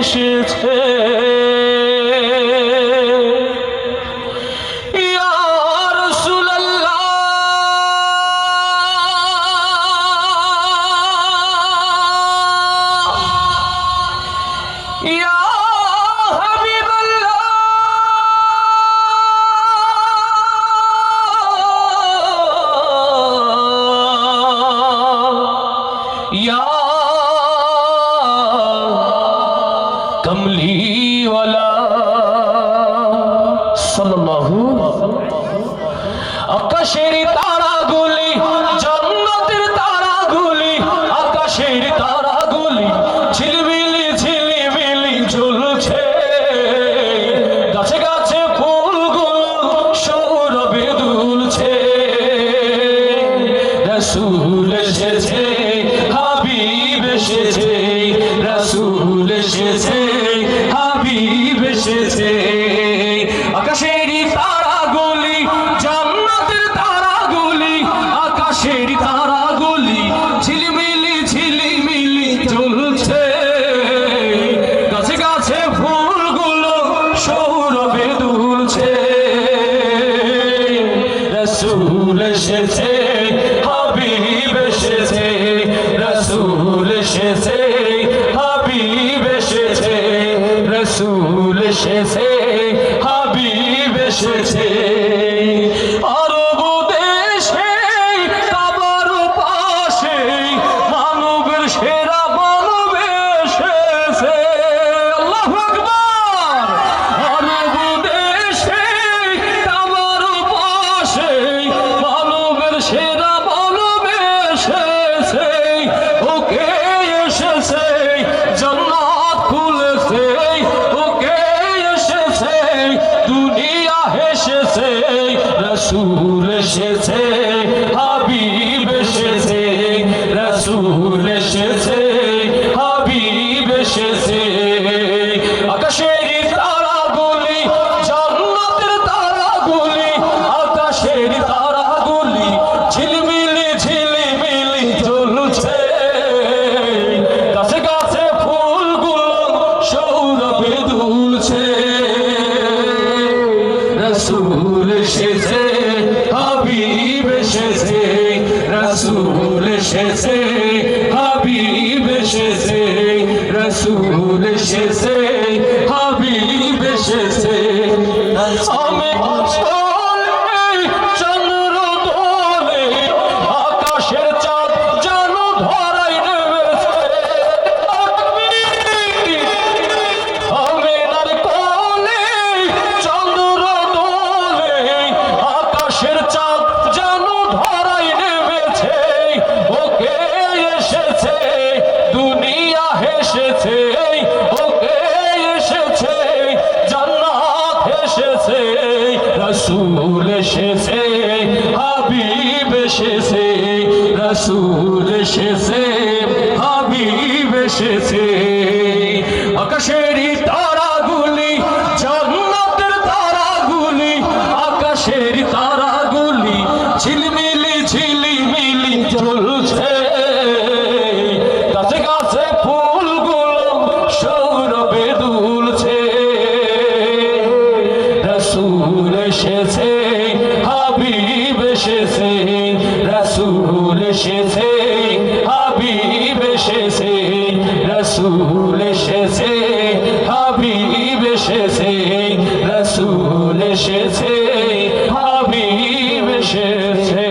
এসেছে ইয়া রাসূলুল্লাহ ইয়া হাবিবাল্লাহ ইয়া कमली वाला सल्लल्लाहु आकाशेर तारागुली जन्नतेर तारागुली आकाशेर तारागुली झिलमिली झिलमिली झुलছে গাছে গাছে ফুলগুলো সৌরভে দুলছে রাসূল এসেছে হাবিব এসেছে রাসূল এসেছে হাবিব এসেছে আকাশের তারাগুলি জান্নাতের তারাগুলি আকাশের তারাগুলি ঝিলমিলি ঝিলমিলি জ্বলছে গাছে গাছে ফুলগুলো সৌরভে দুলছে রাসূল এসেছে হাবিব এসেছে রাসূল এসেছে হাবিব এসেছে রাসূল এসেছে হাবিব এসেছে আরব দেশে কাবার পাশে মানবের সেরা মানব এসেছে আল্লাহু আকবার আরব দেশে কাবার পাশে মানবের সেরা মানব এসেছে ওকে এসেছে জান্নাত খুলেছে ওকে এসেছে দুনিয়া হেসেছে রাসূল এসেছে হাবিব এসেছে রাসূল এসেছে হাবিব এসেছে আকাশের তারাগুলি জান্নাতের তারাগুলি আকাশের তারাগুলি ঝিলমিলি ঝিলমিলি জ্বলছে গাছে গাছে ফুলগুলো সৌরভে দুলছে রাসূল এসেছে হাবিব এসেছে রাসূল এসেছে হাবিব এসেছে রাসূল এসেছে হাবিব এসেছে আমি চন্দ্র দোলে আকাশের চাঁদ যেন ধরাই নেমেছে আমিনার কোলে চন্দ্র দোলে আকাশের চাঁদ যেন ধরাই নেমেছে ওকে এসেছে দুনিয়া হেসেছে ওকে এসেছে জান্নাত হেসেছে রাসূল এসেছে হাবিব এসেছে রাসূল এসেছে হাবিব এসেছে আকাশের তারাগুলি জান্নাতের তারাগুলি আকাশের তারাগুলি ঝিলমিলি ঝিলমিলি জ্বলছে গাছে গাছে ফুলগুলো সৌরভে দুলছে রাসূল এসেছে হাবিব এসেছে রাসূল এসেছে হাবিব এসেছে রাসূল এসেছে হাবিব এসেছে রাসূল এসেছে